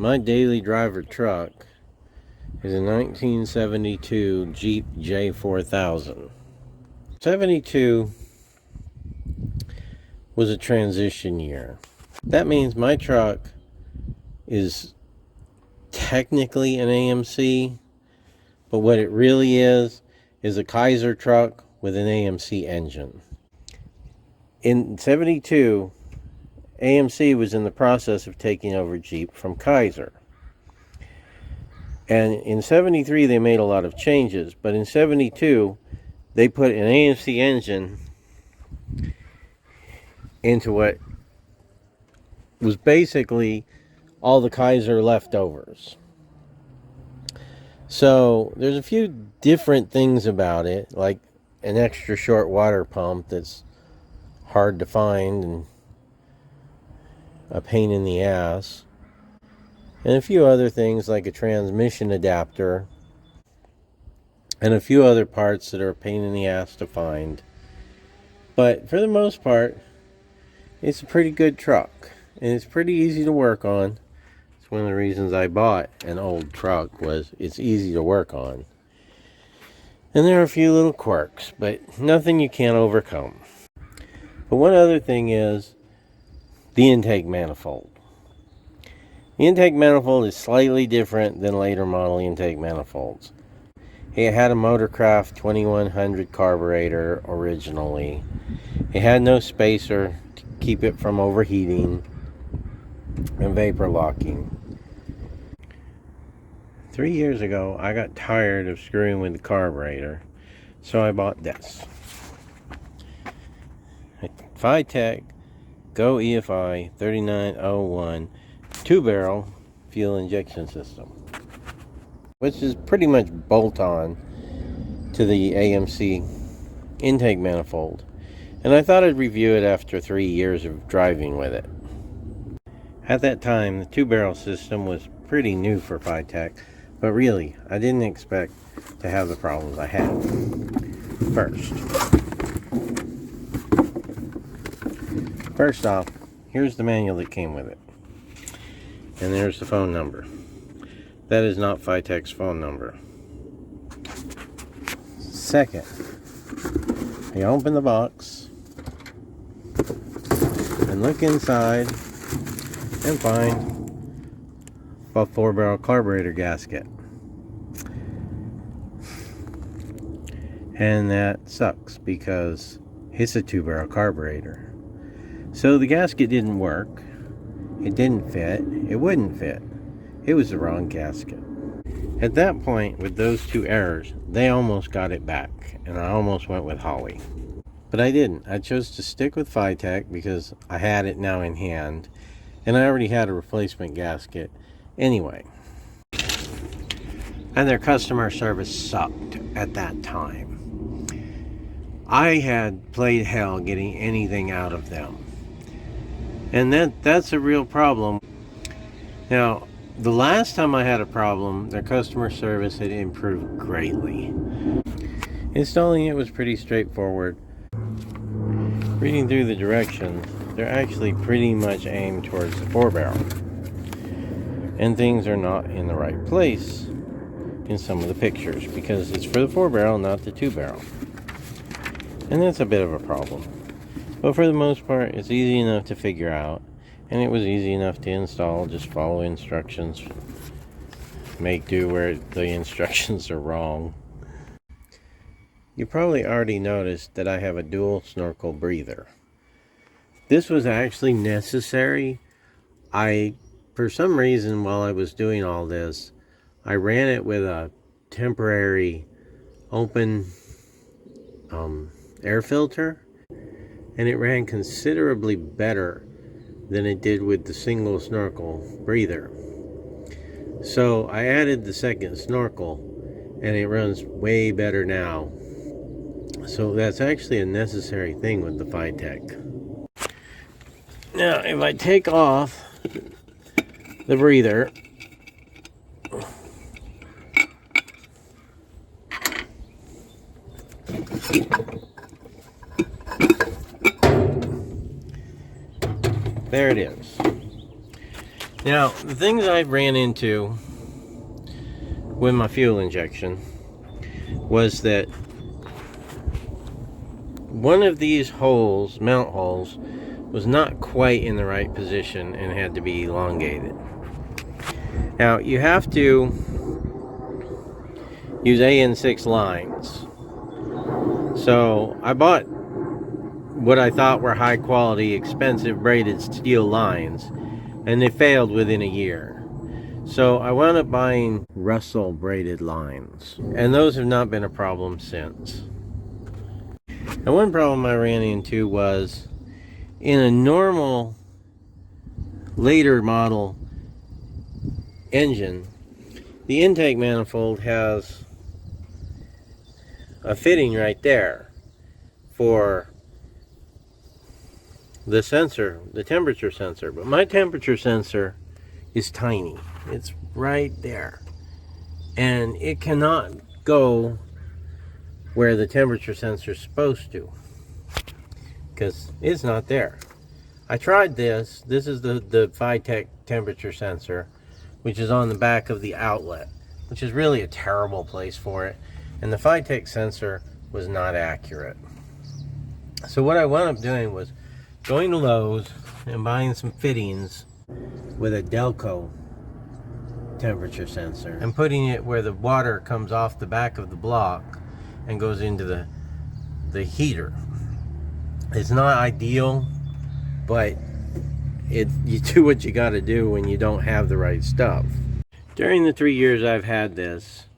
My daily driver truck is a 1972 Jeep J4000. 72 was a transition year. That means my truck is technically an AMC, but what it really is a Kaiser truck with an AMC engine. In 72, AMC was in the process of taking over Jeep from Kaiser. And in 73, they made a lot of changes. But in 72, they put an AMC engine into what was basically all the Kaiser leftovers. So there's a few different things about it, like an extra short water pump that's hard to find and a pain in the ass, and a few other things like a transmission adapter and a few other parts that are a pain in the ass to find. But for the most part, it's a pretty good truck and it's pretty easy to work on. It's one of the reasons I bought an old truck, was it's easy to work on. And there are a few little quirks, but nothing you can't overcome. But one other thing is the intake manifold. The intake manifold is slightly different than later model intake manifolds. It had a Motorcraft 2100 carburetor originally. It had no spacer to keep it from overheating and vapor locking. 3 years ago, I got tired of screwing with the carburetor, so I bought this. A Fitech Go EFI 3901 2-barrel fuel injection system, which is pretty much bolt-on to the AMC intake manifold. And I thought I'd review it after 3 years of driving with it. At that time, the 2-barrel system was pretty new for Fitech, but really, I didn't expect to have the problems I had. First off, here's the manual that came with it. And there's the phone number. That is not Fitech's phone number. Second, you open the box and look inside and find a 4-barrel carburetor gasket. And that sucks because it's a 2-barrel carburetor. So the gasket didn't work. It didn't fit. It wouldn't fit. It was the wrong gasket. At that point, with those two errors, they almost got it back, and I almost went with Holly. But I didn't. I chose to stick with Fitech because I had it now in hand, and I already had a replacement gasket anyway. And their customer service sucked at that time. I had played hell getting anything out of them. And that's a real problem. Now, the last time I had a problem, their customer service had improved greatly. Installing it was pretty straightforward. Reading through the directions, they're actually pretty much aimed towards the 4-barrel. And things are not in the right place in some of the pictures because it's for the 4-barrel, not the 2-barrel. And that's a bit of a problem. But for the most part, it's easy enough to figure out, and it was easy enough to install. Just follow instructions, make do where the instructions are wrong. You probably already noticed that I have a dual snorkel breather. This was actually necessary. For some reason, while I was doing all this, I ran it with a temporary open air filter, and it ran considerably better than it did with the single snorkel breather. So I added the second snorkel, and it runs way better now. So that's actually a necessary thing with the Fitech. Now, if I take off the breather, there it is. Now, the things I ran into with my fuel injection was that one of these holes, mount holes, was not quite in the right position and had to be elongated. Now, you have to use AN6 lines. So I bought what I thought were high quality, expensive braided steel lines, and they failed within a year. So I wound up buying Russell braided lines, and those have not been a problem since. And one problem I ran into was in a normal later model engine, the intake manifold has a fitting right there for the sensor, the temperature sensor. But my temperature sensor is tiny. It's right there. And it cannot go where the temperature sensor is supposed to, because it's not there. I tried this. This is the Fitech temperature sensor, which is on the back of the outlet, which is really a terrible place for it. And the Fitech sensor was not accurate. So what I wound up doing was going to Lowe's and buying some fittings with a Delco temperature sensor and putting it where the water comes off the back of the block and goes into the heater. It's not ideal, but you do what you got to do when you don't have the right stuff. During the 3 years I've had this,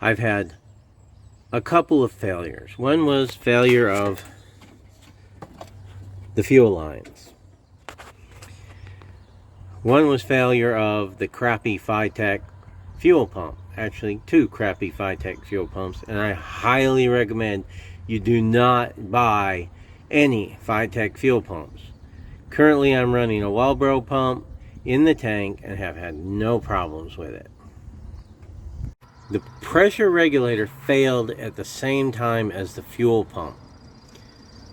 I've had a couple of failures. One was failure of the fuel lines. One was failure of the crappy Fitech fuel pump. Actually, two crappy Fitech fuel pumps, and I highly recommend you do not buy any Fitech fuel pumps. Currently, I'm running a Walbro pump in the tank and have had no problems with it. The pressure regulator failed at the same time as the fuel pump,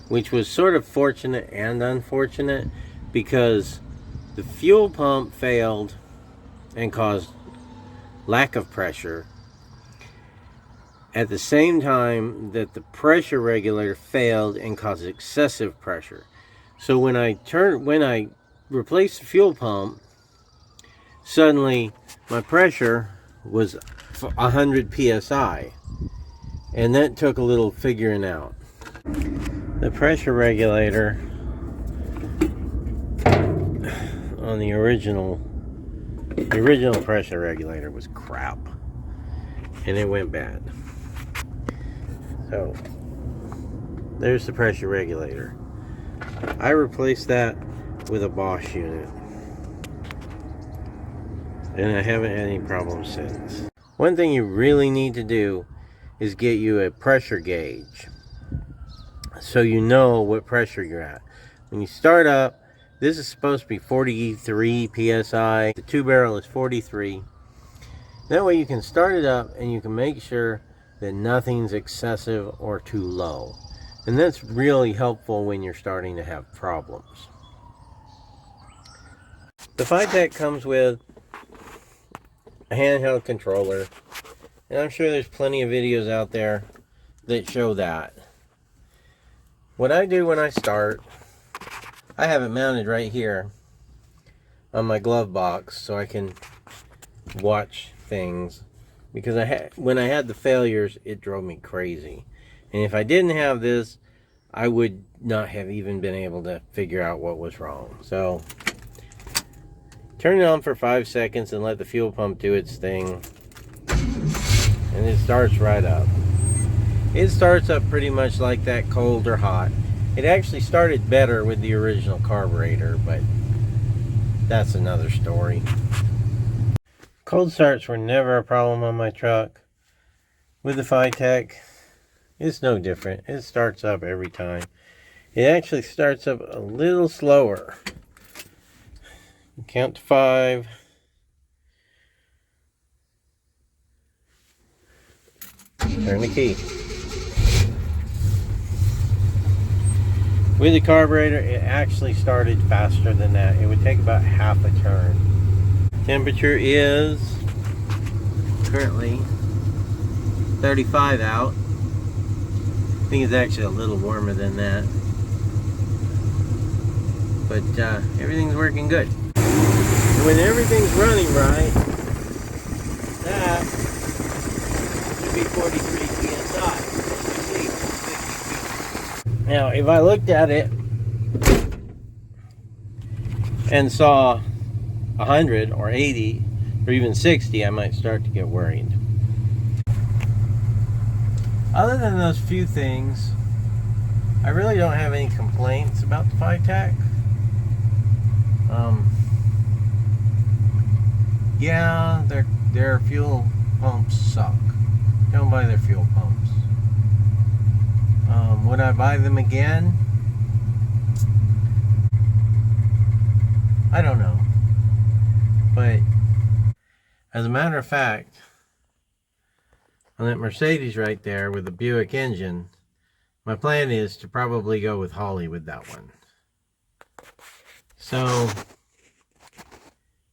which was sort of fortunate and unfortunate, because the fuel pump failed and caused lack of pressure at the same time that the pressure regulator failed and caused excessive pressure. So when I replaced the fuel pump, suddenly my pressure was 100 psi, and that took a little figuring out. The pressure regulator on the original pressure regulator was crap, and it went bad. So there's the pressure regulator. I replaced that with a Bosch unit, and I haven't had any problems since. One thing you really need to do is get you a pressure gauge, so you know what pressure you're at. When you start up, this is supposed to be 43 psi. The 2-barrel is 43. That way you can start it up and you can make sure that nothing's excessive or too low. And that's really helpful when you're starting to have problems. The Fitech comes with a handheld controller, and I'm sure there's plenty of videos out there that show that. What I do when I start, I have it mounted right here on my glove box so I can watch things, because when I had the failures, it drove me crazy. And if I didn't have this, I would not have even been able to figure out what was wrong. So turn it on for 5 seconds and let the fuel pump do its thing, and it starts right up. It starts up pretty much like that, cold or hot. It actually started better with the original carburetor, but that's another story. Cold starts were never a problem on my truck. With the Fitech, it's no different. It starts up every time. It actually starts up a little slower. Count to 5. Turn the key. With the carburetor, it actually started faster than that. It would take about half a turn. Temperature is currently 35 out. I think it's actually a little warmer than that. But everything's working good. And when everything's running right, that should be 43 psi. Now, if I looked at it and saw 100 or 80 or even 60, I might start to get worried. Other than those few things, I really don't have any complaints about the Fitech. Yeah, their fuel pumps suck. Don't buy their fuel pumps. Would I buy them again? I don't know. But as a matter of fact, on that Mercedes right there with the Buick engine, my plan is to probably go with Holley with that one. So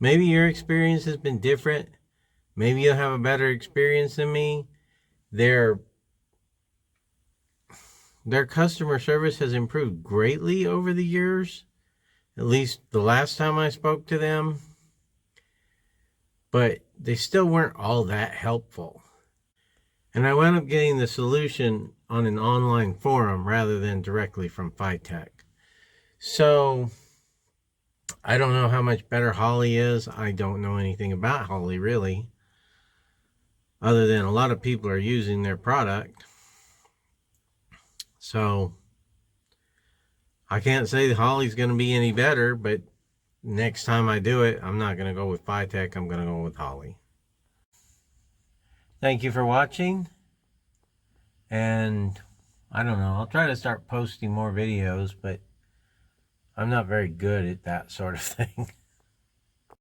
maybe your experience has been different. Maybe you'll have a better experience than me. Their customer service has improved greatly over the years. At least the last time I spoke to them. But they still weren't all that helpful. And I wound up getting the solution on an online forum rather than directly from Fitech. So I don't know how much better Holley is. I don't know anything about Holley really, other than a lot of people are using their product. So I can't say that Holley's going to be any better, but next time I do it, I'm not going to go with Fitech. I'm going to go with Holley. Thank you for watching. And I don't know, I'll try to start posting more videos, but I'm not very good at that sort of thing.